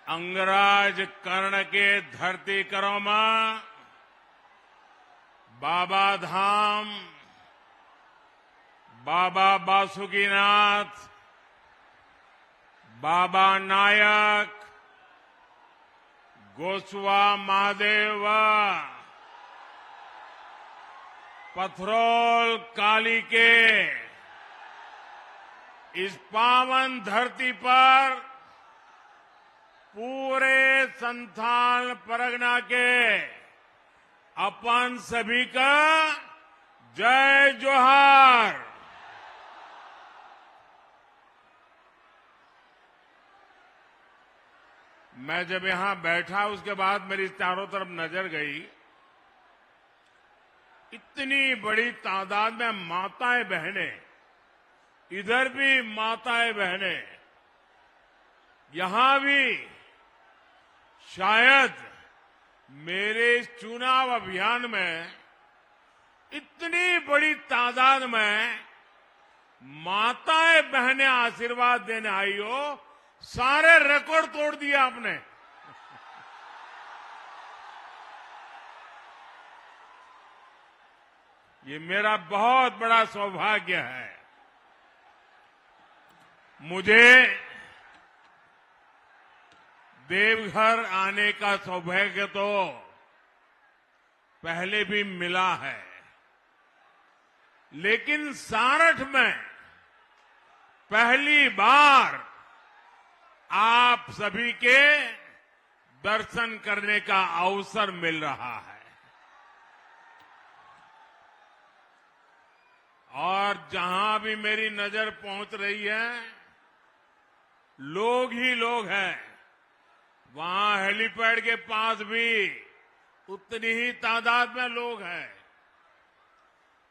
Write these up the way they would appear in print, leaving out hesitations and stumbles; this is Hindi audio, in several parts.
अंगराज कर्ण के धरती करोमा बाबा धाम बाबा बासुकीनाथ बाबा नायक गोसवा महादेव पथरोल काली के इस पावन धरती पर पूरे संथाल परगना के अपन सभी का जय जोहार। मैं जब यहां बैठा उसके बाद मेरी चारों तरफ नजर गई, इतनी बड़ी तादाद में माताएं बहनें, इधर भी माताएं बहनें, यहां भी शायद मेरे इस चुनाव अभियान में इतनी बड़ी तादाद में माताएं बहनें आशीर्वाद देने आई हो। सारे रिकॉर्ड तोड़ दिए आपने। ये मेरा बहुत बड़ा सौभाग्य है। मुझे देवघर आने का सौभाग्य तो पहले भी मिला है, लेकिन सारठ में पहली बार आप सभी के दर्शन करने का अवसर मिल रहा है। और जहां भी मेरी नजर पहुंच रही है, लोग ही लोग हैं। वहां हेलीपैड के पास भी उतनी ही तादाद में लोग हैं।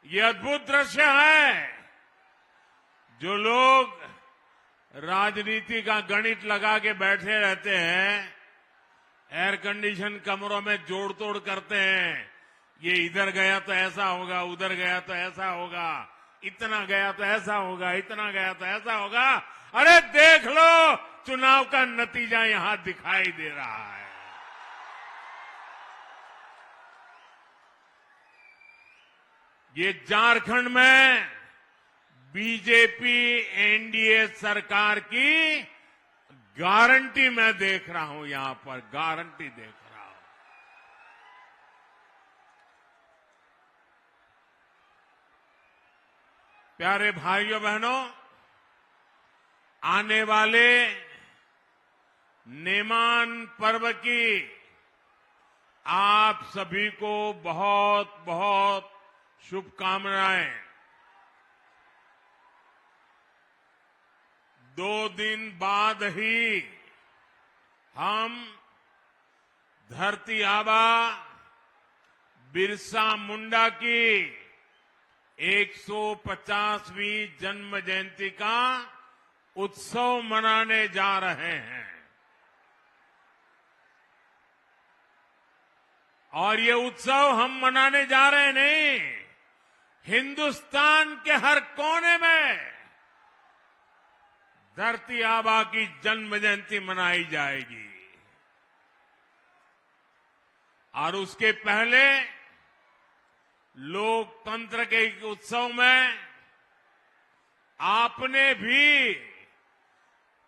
ये अद्भुत दृश्य है। जो लोग राजनीति का गणित लगा के बैठे रहते हैं, एयर कंडीशन कमरों में जोड़ तोड़ करते हैं, ये इधर गया तो ऐसा होगा, उधर गया तो ऐसा होगा, इतना गया तो ऐसा होगा, इतना गया तो ऐसा होगा। अरे देख लो, चुनाव का नतीजा यहां दिखाई दे रहा है। ये झारखंड में बीजेपी एनडीए सरकार की गारंटी मैं देख रहा हूं। यहां पर गारंटी देख रहा हूं। प्यारे भाइयों बहनों, आने वाले नेमान पर्व की आप सभी को बहुत बहुत शुभकामनाएं। 2 दिन बाद ही हम धरती आबा बिरसा मुंडा की 150वीं जन्म जयंती का उत्सव मनाने जा रहे हैं। और ये उत्सव हम मनाने जा रहे नहीं, हिंदुस्तान के हर कोने में धरती आबा की जन्म जयंती मनाई जाएगी। और उसके पहले लोकतंत्र के उत्सव में आपने भी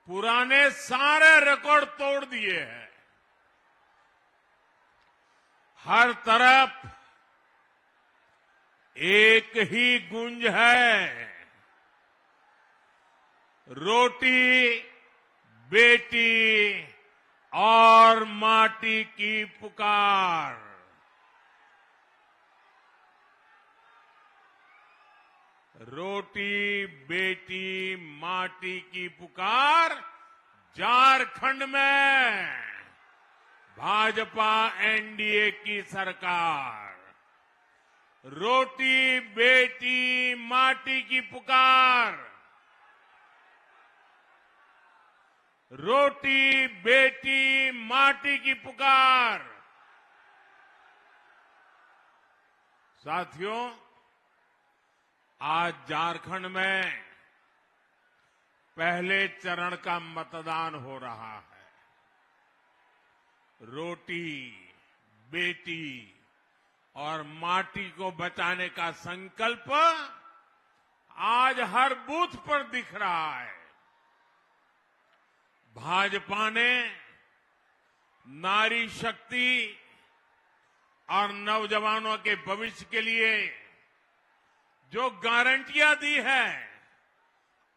पुराने सारे रिकॉर्ड तोड़ दिए हैं। हर तरफ एक ही गूंज है, रोटी बेटी और माटी की पुकार। रोटी बेटी माटी की पुकार झारखंड में भाजपा एनडीए की सरकार। रोटी बेटी माटी की पुकार। रोटी बेटी माटी की पुकार। साथियों, आज झारखंड में पहले चरण का मतदान हो रहा है। रोटी, बेटी और माटी को बचाने का संकल्प आज हर बूथ पर दिख रहा है। भाजपा ने नारी शक्ति और नौजवानों के भविष्य के लिए जो गारंटियां दी है,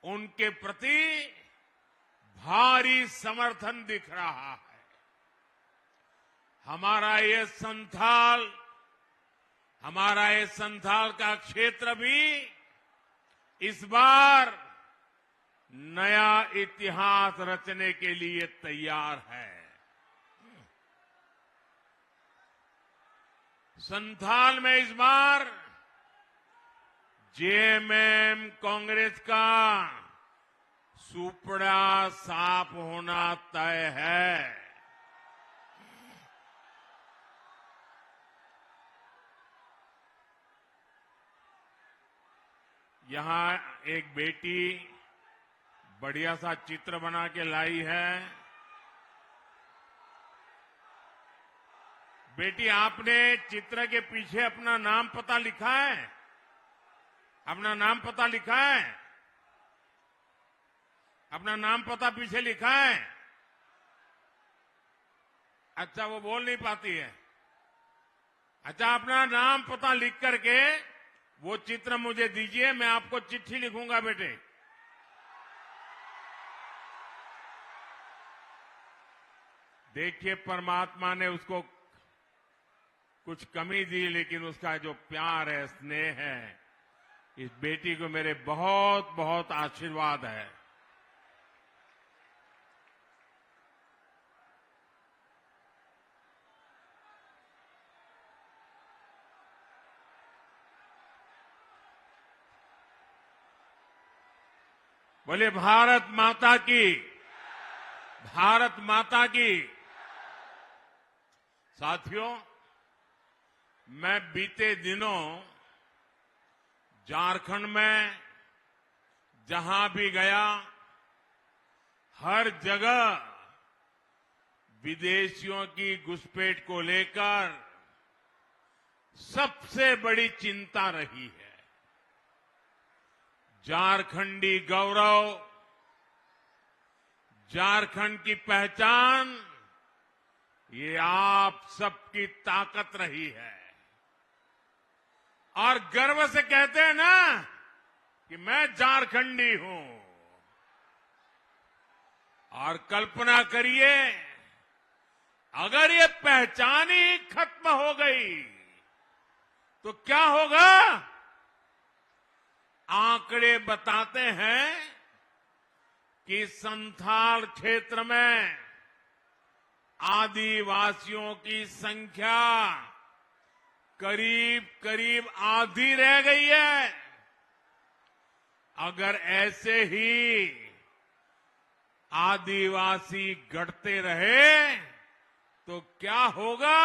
उनके प्रति भारी समर्थन दिख रहा है। हमारा ये संथाल का क्षेत्र भी इस बार नया इतिहास रचने के लिए तैयार है। संथाल में इस बार जेएमएम कांग्रेस का सुपड़ा साफ होना तय है। यहां एक बेटी बढ़िया सा चित्र बना के लाई है। बेटी, आपने चित्र के पीछे अपना नाम पता लिखा है? अपना नाम पता लिखा है? अपना नाम पता पीछे लिखा है? अच्छा, वो बोल नहीं पाती है। अच्छा, अपना नाम पता लिख करके वो चित्र मुझे दीजिए, मैं आपको चिट्ठी लिखूंगा बेटे। देखिए, परमात्मा ने उसको कुछ कमी दी, लेकिन उसका जो प्यार है, स्नेह है, इस बेटी को मेरे बहुत बहुत आशीर्वाद है। बोले भारत माता की, भारत माता की। साथियों, मैं बीते दिनों झारखंड में जहां भी गया, हर जगह विदेशियों की घुसपैठ को लेकर सबसे बड़ी चिंता रही है। झारखंडी गौरव, झारखंड की पहचान, ये आप सबकी ताकत रही है। और गर्व से कहते हैं ना कि मैं झारखंडी हूं। और कल्पना करिए, अगर ये पहचान ही खत्म हो गई तो क्या होगा? आंकड़े बताते हैं कि संथाल क्षेत्र में आदिवासियों की संख्या करीब करीब आधी रह गई है। अगर ऐसे ही आदिवासी घटते रहे तो क्या होगा?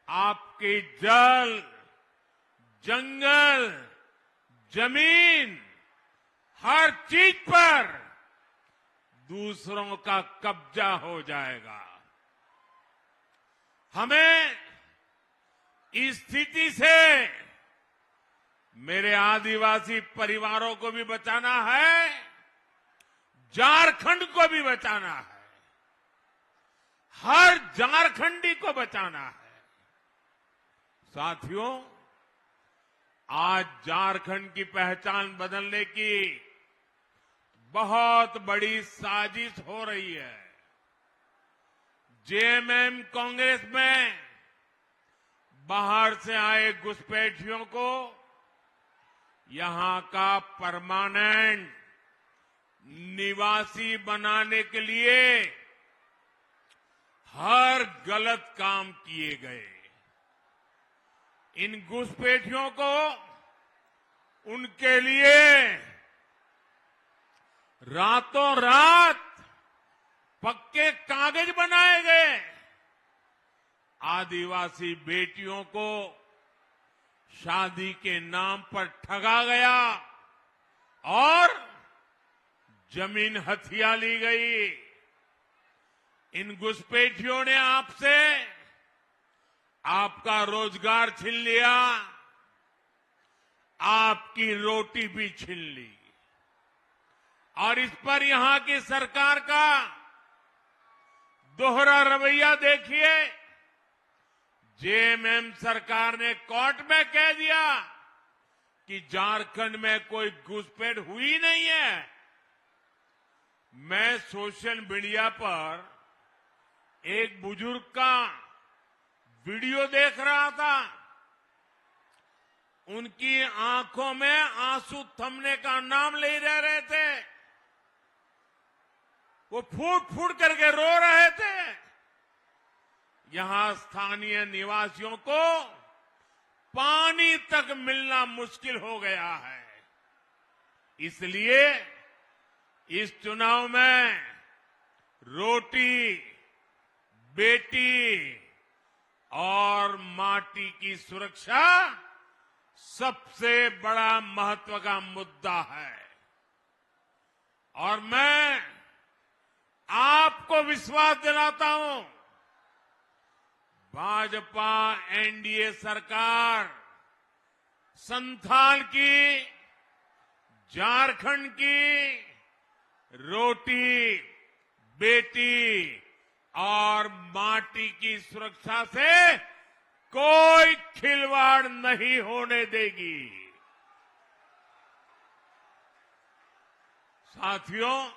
आपकी जल, जंगल, जमीन, हर चीज पर दूसरों का कब्जा हो जाएगा। हमें इस स्थिति से मेरे आदिवासी परिवारों को भी बचाना है, झारखंड को भी बचाना है, हर झारखंडी को बचाना है। साथियों, आज झारखंड की पहचान बदलने की बहुत बड़ी साजिश हो रही है। जेएमएम कांग्रेस में बाहर से आए घुसपैठियों को यहां का परमानेंट निवासी बनाने के लिए हर गलत काम किए गए। इन घुसपैठियों को उनके लिए रातों रात पक्के कागज बनाए गए। आदिवासी बेटियों को शादी के नाम पर ठगा गया और जमीन हथिया ली गई। इन घुसपैठियों ने आपसे आपका रोजगार छीन लिया, आपकी रोटी भी छीन ली। और इस पर यहां की सरकार का दोहरा रवैया देखिए। जेएमएम सरकार ने कोर्ट में कह दिया कि झारखंड में कोई घुसपैठ हुई नहीं है। मैं सोशल मीडिया पर एक बुजुर्ग का वीडियो देख रहा था। उनकी आंखों में आंसू थमने का नाम ले रहे थे। वो फूट फूट करके रो रहे थे। यहां स्थानीय निवासियों को पानी तक मिलना मुश्किल हो गया है। इसलिए इस चुनाव में रोटी, बेटी और माटी की सुरक्षा सबसे बड़ा महत्व का मुद्दा है। और मैं आपको विश्वास दिलाता हूं, भाजपा एनडीए सरकार संथाल की, झारखंड की रोटी, बेटी और माटी की सुरक्षा से कोई खिलवाड़ नहीं होने देगी। साथियों,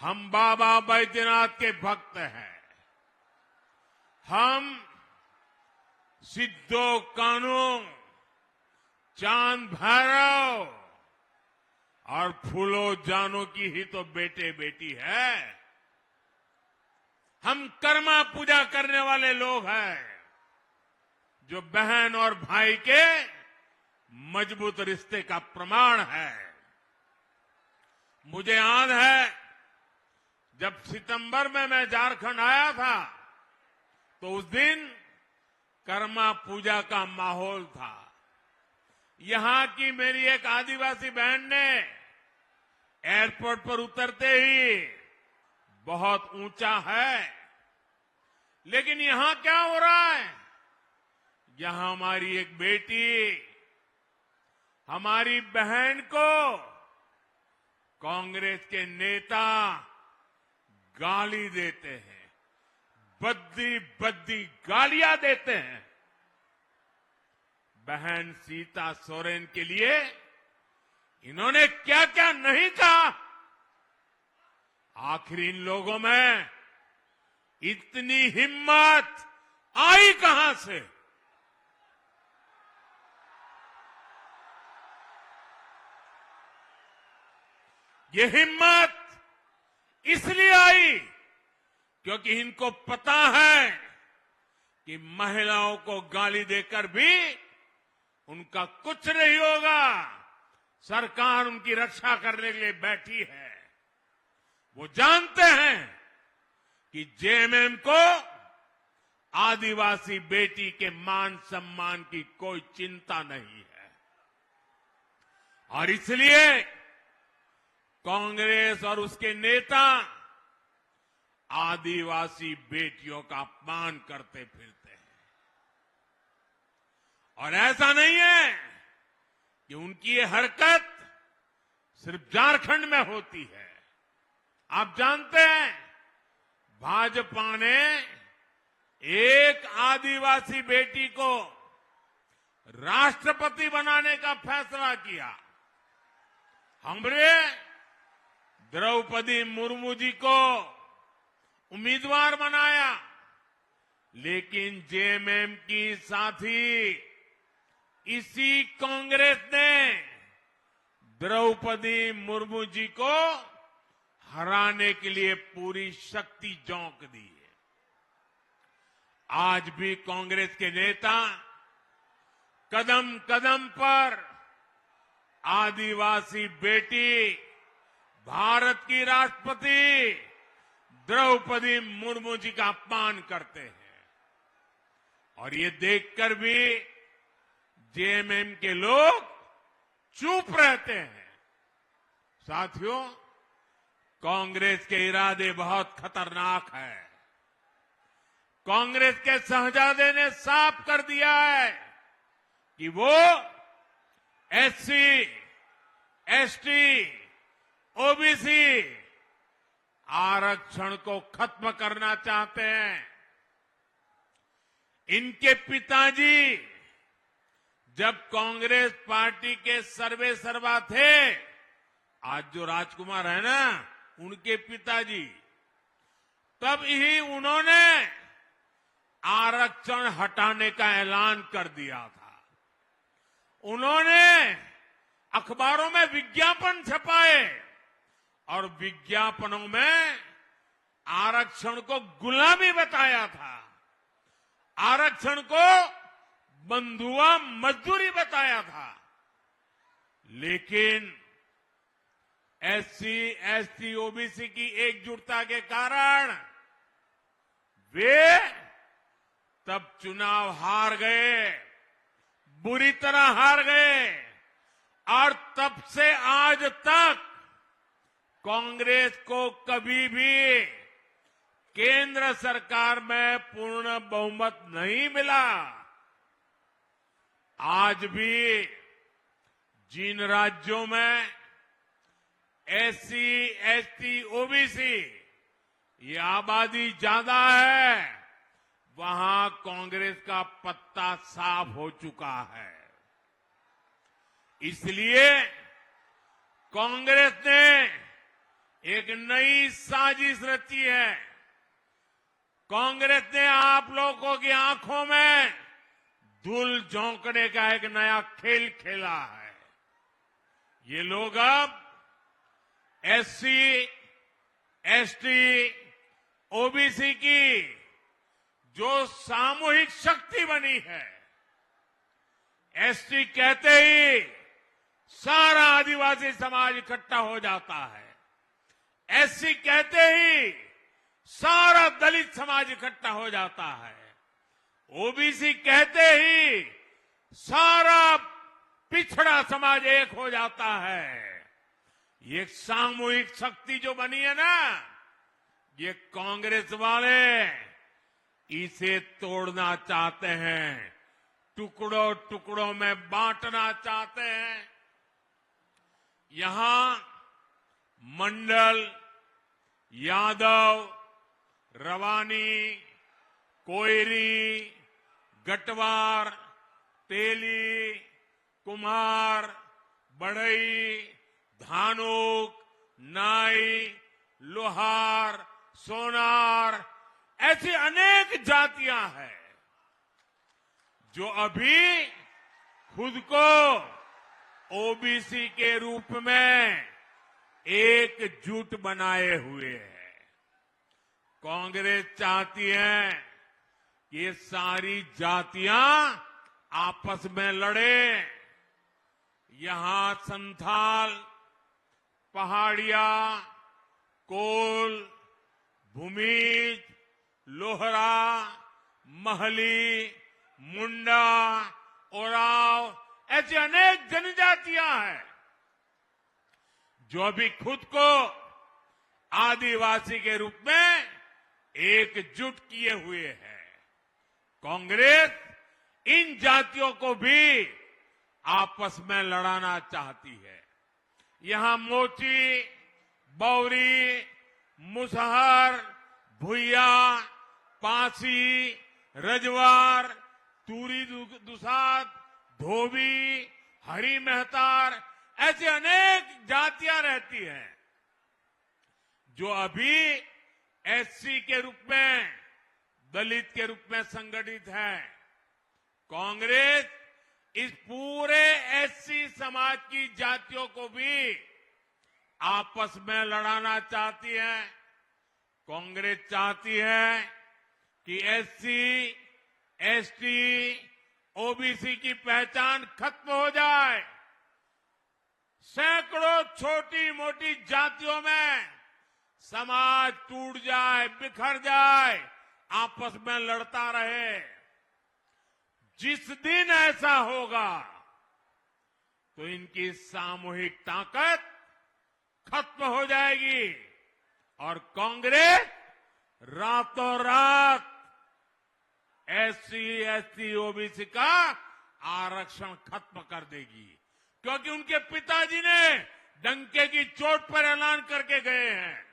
हम बाबा बैद्यनाथ के भक्त हैं। हम सिद्धो कान्हू, चांद भैरव और फूलो जानों की ही तो बेटे बेटी है। हम कर्मा पूजा करने वाले लोग हैं, जो बहन और भाई के मजबूत रिश्ते का प्रमाण है। मुझे याद है, जब सितंबर में मैं झारखंड आया था तो उस दिन कर्मा पूजा का माहौल था। यहां की मेरी एक आदिवासी बहन ने एयरपोर्ट पर उतरते ही, बहुत ऊंचा है, लेकिन यहां क्या हो रहा है? यहां हमारी एक बेटी, हमारी बहन को कांग्रेस के नेता गाली देते हैं, बद्दी बद्दी गालियां देते हैं। बहन सीता सोरेन के लिए इन्होंने क्या क्या नहीं कहा। आखिर इन लोगों में इतनी हिम्मत आई कहां से? ये हिम्मत इसलिए आई क्योंकि इनको पता है कि महिलाओं को गाली देकर भी उनका कुछ नहीं होगा। सरकार उनकी रक्षा करने के लिए बैठी है। वो जानते हैं कि जेएमएम को आदिवासी बेटी के मान सम्मान की कोई चिंता नहीं है। और इसलिए कांग्रेस और उसके नेता आदिवासी बेटियों का अपमान करते फिरते हैं। और ऐसा नहीं है कि उनकी ये हरकत सिर्फ झारखंड में होती है। आप जानते हैं, भाजपा ने एक आदिवासी बेटी को राष्ट्रपति बनाने का फैसला किया। हमने द्रौपदी मुर्मू जी को उम्मीदवार बनाया, लेकिन जेएमएम की साथी इसी कांग्रेस ने द्रौपदी मुर्मू जी को हराने के लिए पूरी शक्ति झोंक दी है। आज भी कांग्रेस के नेता कदम कदम पर आदिवासी बेटी, भारत की राष्ट्रपति द्रौपदी मुर्मू जी का अपमान करते हैं। और ये देखकर भी जेएमएम के लोग चुप रहते हैं। साथियों, कांग्रेस के इरादे बहुत खतरनाक है। कांग्रेस के शहजादे ने साफ कर दिया है कि वो एससी, एसटी, ओबीसी आरक्षण को खत्म करना चाहते हैं। इनके पिताजी जब कांग्रेस पार्टी के सर्वे सर्वा थे, आज जो राजकुमार है ना, उनके पिताजी, तब ही उन्होंने आरक्षण हटाने का ऐलान कर दिया था। उन्होंने अखबारों में विज्ञापन छपाए और विज्ञापनों में आरक्षण को गुलामी बताया था, आरक्षण को बंधुआ मजदूरी बताया था। लेकिन एससी, एसटी, ओबीसी की एकजुटता के कारण वे तब चुनाव हार गए, बुरी तरह हार गए, और तब से आज तक कांग्रेस को कभी भी केंद्र सरकार में पूर्ण बहुमत नहीं मिला। आज भी जिन राज्यों में एससी, एसटी, ओबीसी ये आबादी ज्यादा है, वहां कांग्रेस का पत्ता साफ हो चुका है। इसलिए कांग्रेस ने एक नई साजिश रची है। कांग्रेस ने आप लोगों की आंखों में धूल झोंकने का एक नया खेल खेला है। ये लोग अब एससी, एसटी, ओबीसी की जो सामूहिक शक्ति बनी है, एसटी कहते ही सारा आदिवासी समाज इकट्ठा हो जाता है, एससी कहते ही सारा दलित समाज इकट्ठा हो जाता है, ओबीसी कहते ही सारा पिछड़ा समाज एक हो जाता है। ये सामूहिक शक्ति जो बनी है ना, ये कांग्रेस वाले इसे तोड़ना चाहते हैं, टुकड़ों टुकड़ों में बांटना चाहते हैं। यहां मंडल, यादव, रवानी, कोयरी, गटवार, तेली, कुमार, बढ़ई, धानुक, नाई, लोहार, सोनार, ऐसी अनेक जातियां हैं जो अभी खुद को ओबीसी के रूप में एकजुट बनाए हुए हैं। कांग्रेस चाहती है कि ये सारी जातियां आपस में लड़े। यहां संथाल, पहाड़िया, कोल, भूमिज, लोहरा, महली, मुंडा, ओराव, ऐसी अनेक जनजातियां हैं जो अभी खुद को आदिवासी के रूप में एकजुट किए हुए हैं। कांग्रेस इन जातियों को भी आपस में लड़ाना चाहती है। यहां मोची, बौरी, मुसहर, भुइया, पासी, रजवार, तूरी दुसाद, धोबी, हरी मेहतार, ऐसी अनेक जातियां रहती हैं जो अभी एससी के रूप में, दलित के रूप में संगठित है। कांग्रेस इस पूरे एससी समाज की जातियों को भी आपस में लड़ाना चाहती है। कांग्रेस चाहती है कि एससी, एसटी, ओबीसी की पहचान खत्म हो जाए। सैकड़ों छोटी मोटी जातियों में समाज टूट जाए, बिखर जाए, आपस में लड़ता रहे। जिस दिन ऐसा होगा तो इनकी सामूहिक ताकत खत्म हो जाएगी। और कांग्रेस रातों रात एससी, एसटी, ओबीसी का आरक्षण खत्म कर देगी, क्योंकि उनके पिताजी ने डंके की चोट पर ऐलान करके गए हैं।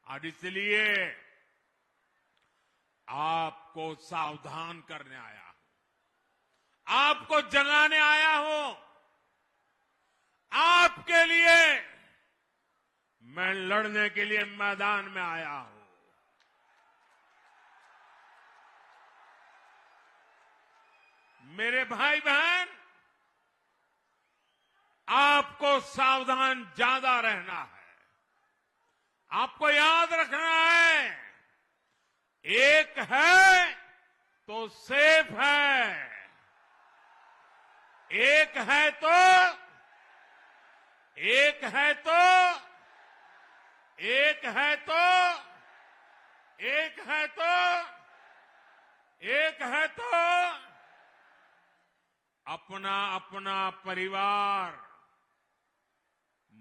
और इसलिए आपको सावधान करने आया हूं, आपको जगाने आया हूं। आपके लिए मैं लड़ने के लिए मैदान में आया हूं। मेरे भाई बहन, आपको सावधान ज्यादा रहना है। आपको याद रखना है, एक है तो सेफ है, एक है तो एक है तो एक है तो एक है तो एक है तो अपना अपना परिवार।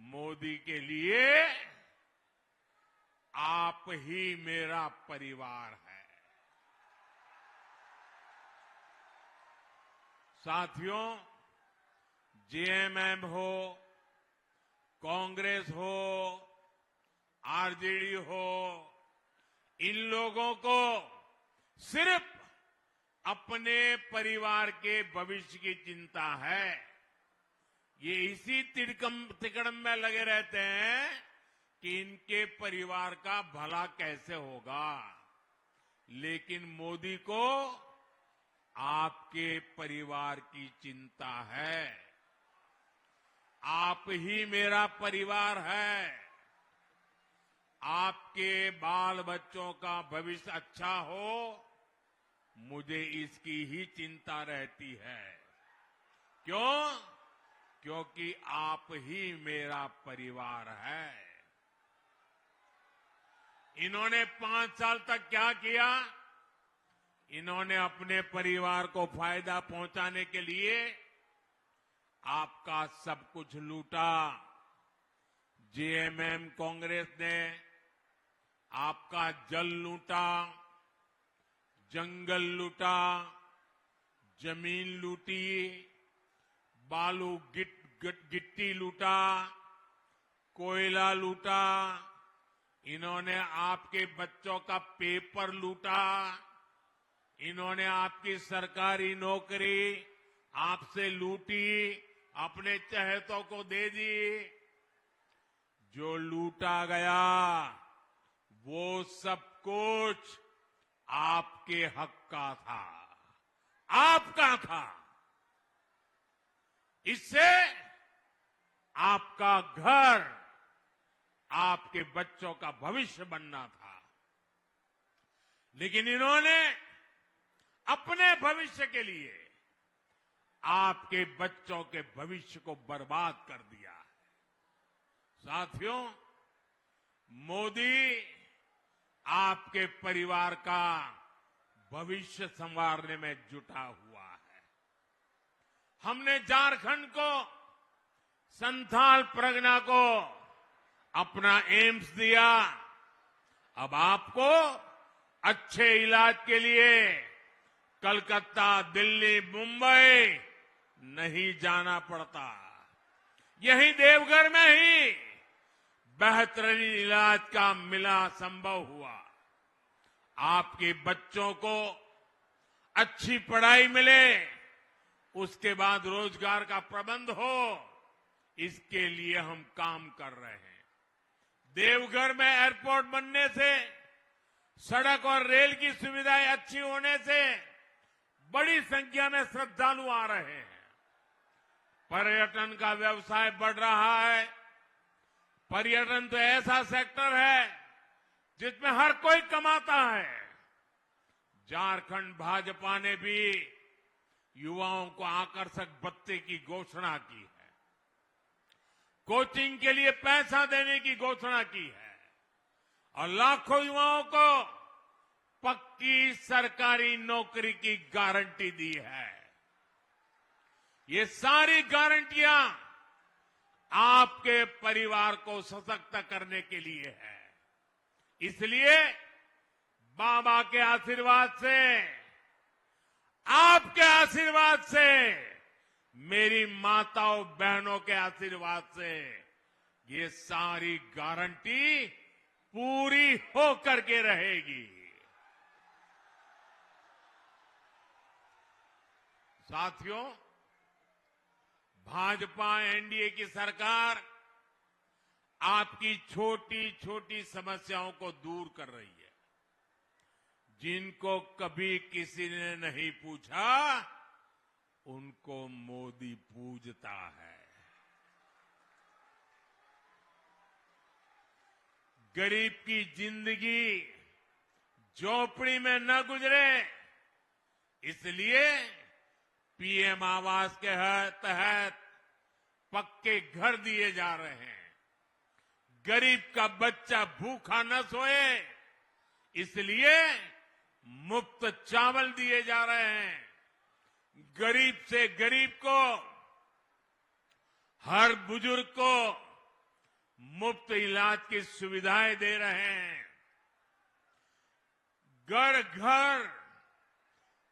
मोदी के लिए आप ही मेरा परिवार है। साथियों, जेएमएम हो, कांग्रेस हो, आरजेडी हो, इन लोगों को सिर्फ अपने परिवार के भविष्य की चिंता है। ये इसी तिकड़म में लगे रहते हैं कि इनके परिवार का भला कैसे होगा, लेकिन मोदी को आपके परिवार की चिंता है। आप ही मेरा परिवार है। आपके बाल बच्चों का भविष्य अच्छा हो, मुझे इसकी ही चिंता रहती है। क्यों? क्योंकि आप ही मेरा परिवार है। इन्होंने 5 साल तक क्या किया? इन्होंने अपने परिवार को फायदा पहुंचाने के लिए आपका सब कुछ लूटा। जेएमएम कांग्रेस ने आपका जल लूटा, जंगल लूटा, जमीन लूटी, बालू गिट्टी लूटा, कोयला लूटा। इन्होंने आपके बच्चों का पेपर लूटा। इन्होंने आपकी सरकारी नौकरी आपसे लूटी, अपने चहेतों को दे दी। जो लूटा गया वो सब कुछ आपके हक का था, आपका था। इससे आपका घर, आपके बच्चों का भविष्य बनना था। लेकिन इन्होंने अपने भविष्य के लिए आपके बच्चों के भविष्य को बर्बाद कर दिया है। साथियों, मोदी आपके परिवार का भविष्य संवारने में जुटा हुआ है। हमने झारखंड को, संथाल परगना को अपना एम्स दिया। अब आपको अच्छे इलाज के लिए कलकत्ता, दिल्ली, मुंबई नहीं जाना पड़ता। यही देवघर में ही बेहतरीन इलाज का मिला संभव हुआ। आपके बच्चों को अच्छी पढ़ाई मिले, उसके बाद रोजगार का प्रबंध हो, इसके लिए हम काम कर रहे हैं। देवघर में एयरपोर्ट बनने से, सड़क और रेल की सुविधाएं अच्छी होने से बड़ी संख्या में श्रद्धालु आ रहे हैं। पर्यटन का व्यवसाय बढ़ रहा है। पर्यटन तो ऐसा सेक्टर है जिसमें हर कोई कमाता है। झारखंड भाजपा ने भी युवाओं को आकर्षक भत्ते की घोषणा की है, कोचिंग के लिए पैसा देने की घोषणा की है और लाखों युवाओं को पक्की सरकारी नौकरी की गारंटी दी है। ये सारी गारंटियां आपके परिवार को सशक्त करने के लिए है। इसलिए बाबा के आशीर्वाद से, आपके आशीर्वाद से, मेरी माताओं बहनों के आशीर्वाद से ये सारी गारंटी पूरी होकर के रहेगी। साथियों, भाजपा एनडीए की सरकार आपकी छोटी छोटी समस्याओं को दूर कर रही है। जिनको कभी किसी ने नहीं पूछा, उनको मोदी पूजता है। गरीब की जिंदगी झोपड़ी में न गुजरे, इसलिए पीएम आवास के तहत पक्के घर दिए जा रहे हैं। गरीब का बच्चा भूखा न सोए, इसलिए मुफ्त चावल दिए जा रहे हैं। गरीब से गरीब को, हर बुजुर्ग को मुफ्त इलाज की सुविधाएं दे रहे हैं। घर घर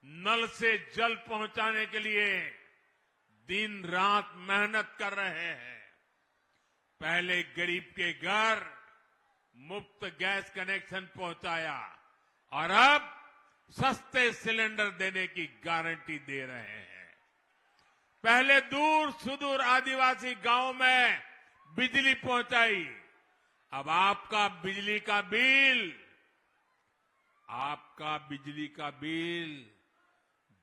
नल से जल पहुंचाने के लिए दिन रात मेहनत कर रहे हैं। पहले गरीब के घर मुफ्त गैस कनेक्शन पहुंचाया और अब सस्ते सिलेंडर देने की गारंटी दे रहे हैं। पहले दूर सुदूर आदिवासी गांव में बिजली पहुंचाई, अब आपका बिजली का बिल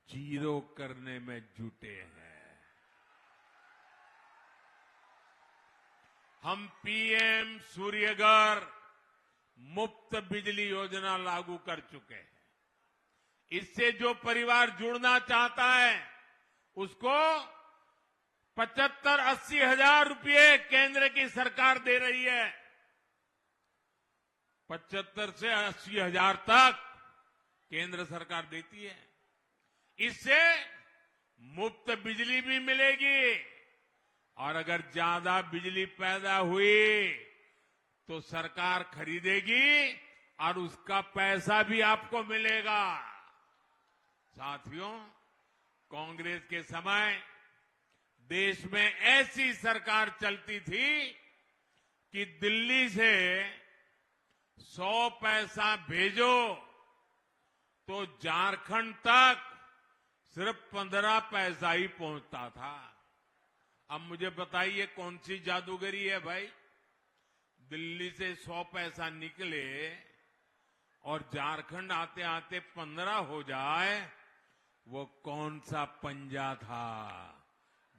जीरो करने में जुटे हैं। हम पीएम सूर्यघर मुफ्त बिजली योजना लागू कर चुके हैं। इससे जो परिवार जुड़ना चाहता है उसको 75-80 हजार रुपये केंद्र की सरकार दे रही है। 75 से 80 हजार तक केंद्र सरकार देती है। इससे मुफ्त बिजली भी मिलेगी और अगर ज्यादा बिजली पैदा हुई तो सरकार खरीदेगी और उसका पैसा भी आपको मिलेगा। साथियों, कांग्रेस के समय देश में ऐसी सरकार चलती थी कि दिल्ली से 100 पैसा भेजो तो झारखंड तक सिर्फ 15 पैसा ही पहुंचता था। अब मुझे बताइए कौन सी जादूगरी है भाई? दिल्ली से 100 पैसा निकले और झारखंड आते आते 15 हो जाए, वो कौन सा पंजा था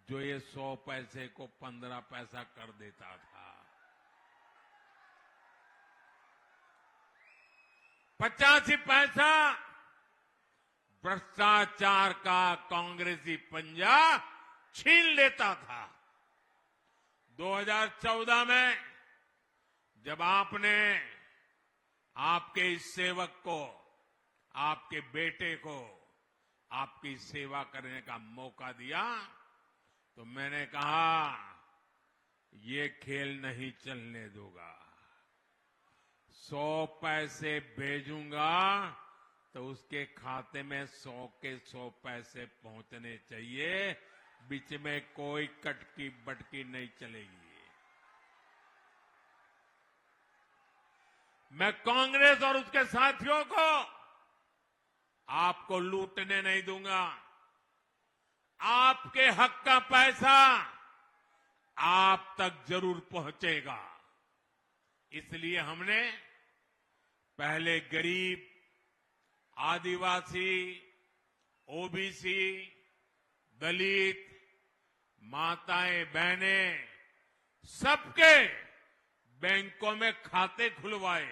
जो ये 100 पैसे को 15 पैसा कर देता था? 85 पैसा भ्रष्टाचार का कांग्रेसी पंजा छीन लेता था। 2014 में जब आपने आपके इस सेवक को, आपके बेटे को आपकी सेवा करने का मौका दिया तो मैंने कहा ये खेल नहीं चलने दूंगा। 100 पैसे भेजूंगा तो उसके खाते में 100 के 100 पैसे पहुंचने चाहिए। बीच में कोई कटकी बटकी नहीं चलेगी। मैं कांग्रेस और उसके साथियों को आपको लूटने नहीं दूंगा। आपके हक का पैसा आप तक जरूर पहुंचेगा। इसलिए हमने पहले गरीब, आदिवासी, ओबीसी, दलित, माताएं बहनें सबके बैंकों में खाते खुलवाए।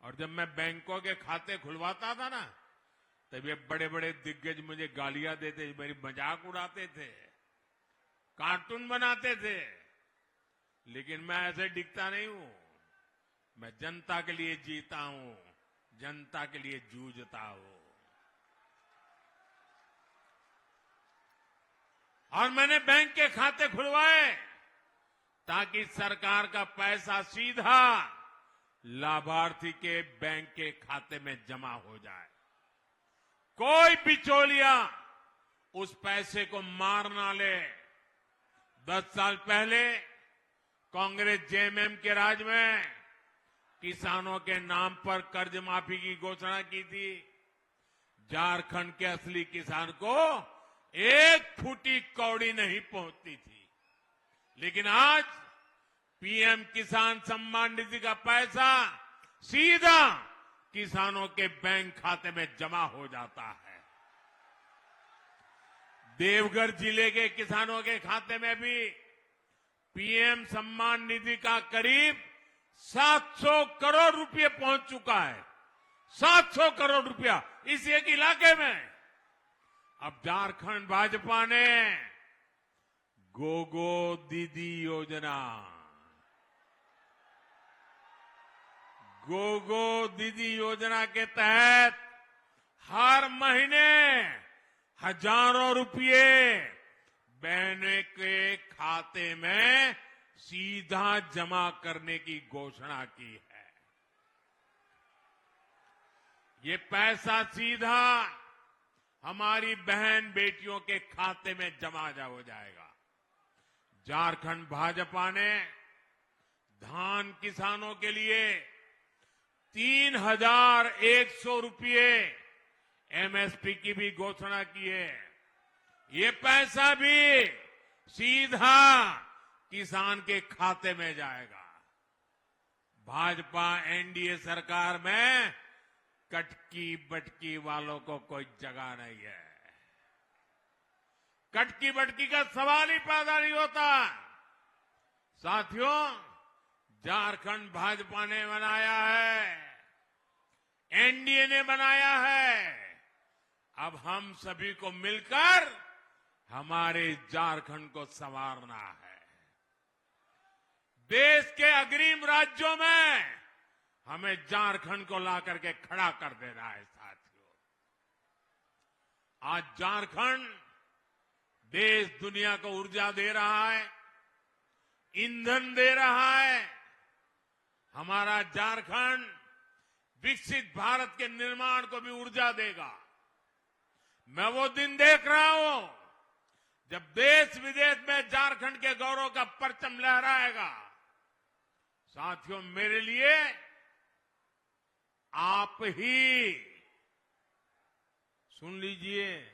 और जब मैं बैंकों के खाते खुलवाता था ना, तब ये बड़े बड़े दिग्गज मुझे गालियां देते, मेरी मजाक उड़ाते थे, कार्टून बनाते थे। लेकिन मैं ऐसे दिखता नहीं हूं। मैं जनता के लिए जीता हूं, जनता के लिए जूझता हूं। और मैंने बैंक के खाते खुलवाए ताकि सरकार का पैसा सीधा लाभार्थी के बैंक के खाते में जमा हो जाए। कोई बिचौलिया उस पैसे को मार ना ले। 10 साल पहले कांग्रेस जेएमएम के राज में किसानों के नाम पर कर्ज माफी की घोषणा की थी। झारखंड के असली किसान को एक फूटी कौड़ी नहीं पहुंचती थी। लेकिन आज पीएम किसान सम्मान निधि का पैसा सीधा किसानों के बैंक खाते में जमा हो जाता है। देवघर जिले के किसानों के खाते में भी पीएम सम्मान निधि का करीब 700 करोड़ रुपए पहुंच चुका है। 700 करोड़ रुपया इस एक इलाके में। अब झारखंड भाजपा ने गोगो दीदी योजना, गोगो दीदी योजना के तहत हर महीने हजारों रुपये बहनों के खाते में सीधा जमा करने की घोषणा की है। ये पैसा सीधा हमारी बहन बेटियों के खाते में जमा हो जाएगा। झारखंड भाजपा ने धान किसानों के लिए 3,100 रुपये एमएसपी की भी घोषणा की है। ये पैसा भी सीधा किसान के खाते में जाएगा। भाजपा एनडीए सरकार में कटकी बटकी वालों को कोई जगह नहीं है। कटकी बटकी का सवाल ही पैदा नहीं होता। साथियों, झारखंड भाजपा ने बनाया है, एनडीए ने बनाया है। अब हम सभी को मिलकर हमारे झारखंड को संवारना है। देश के अग्रिम राज्यों में हमें झारखंड को ला करके खड़ा कर देना है। साथियों, आज झारखंड देश दुनिया को ऊर्जा दे रहा है, ईंधन दे रहा है। हमारा झारखंड विकसित भारत के निर्माण को भी ऊर्जा देगा। मैं वो दिन देख रहा हूं जब देश विदेश में झारखंड के गौरव का परचम लहराएगा। साथियों, मेरे लिए आप ही, सुन लीजिए,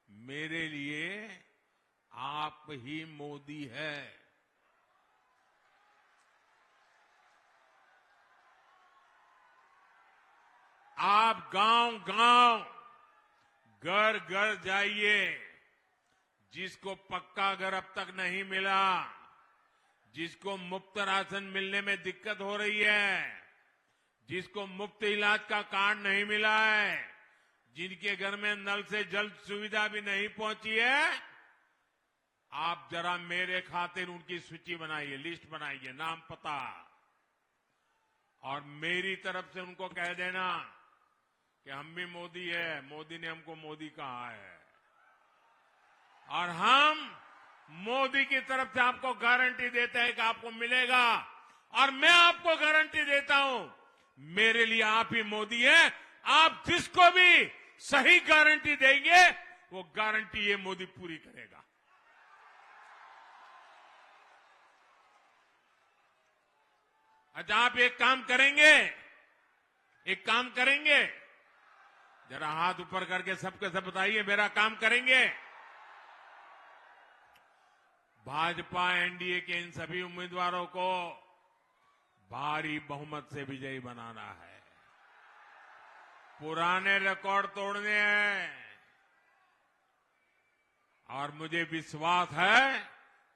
मेरे लिए आप ही मोदी है। आप गांव-गांव, घर-घर जाइए। जिसको पक्का घर अब तक नहीं मिला, जिसको मुफ्त राशन मिलने में दिक्कत हो रही है, जिसको मुफ्त इलाज का कार्ड नहीं मिला है, जिनके घर में नल से जल सुविधा भी नहीं पहुंची है, आप जरा मेरे खातिर उनकी सूची बनाइए, लिस्ट बनाइए, नाम पता, और मेरी तरफ से उनको कह देना कि हम भी मोदी है, मोदी ने हमको मोदी कहा है, और हम मोदी की तरफ से आपको गारंटी देते हैं कि आपको मिलेगा। और मैं आपको गारंटी देता हूं, मेरे लिए आप ही मोदी हैं। आप जिसको भी सही गारंटी देंगे, वो गारंटी ये मोदी पूरी करेगा। अच्छा, आप एक काम करेंगे, एक काम करेंगे, जरा हाथ ऊपर करके सबके सब बताइए, मेरा काम करेंगे। भाजपा एनडीए के इन सभी उम्मीदवारों को भारी बहुमत से विजयी बनाना है। पुराने रिकॉर्ड तोड़ने हैं, और मुझे विश्वास है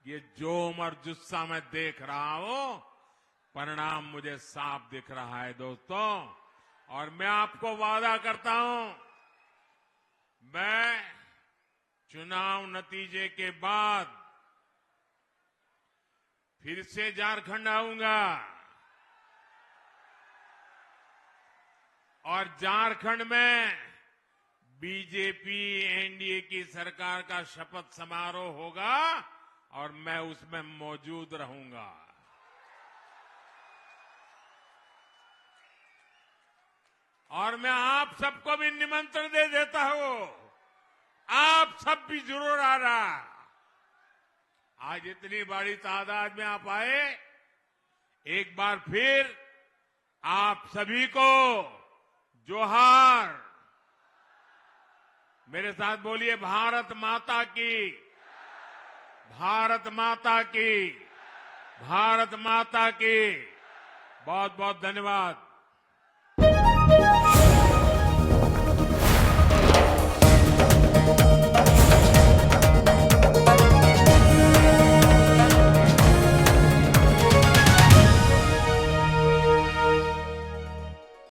ये जोम और जुस्सा मैं देख रहा हूं, परिणाम मुझे साफ दिख रहा है दोस्तों। और मैं आपको वादा करता हूं, मैं चुनाव नतीजे के बाद फिर से झारखंड आऊंगा, और झारखंड में बीजेपी एनडीए की सरकार का शपथ समारोह होगा, और मैं उसमें मौजूद रहूंगा। और मैं आप सबको भी निमंत्रण दे देता हूं, आप सब भी जरूर आना। आज इतनी बड़ी तादाद में आप आए, एक बार फिर आप सभी को जोहार। मेरे साथ बोलिए, भारत माता की, भारत माता की, भारत माता की। बहुत बहुत धन्यवाद।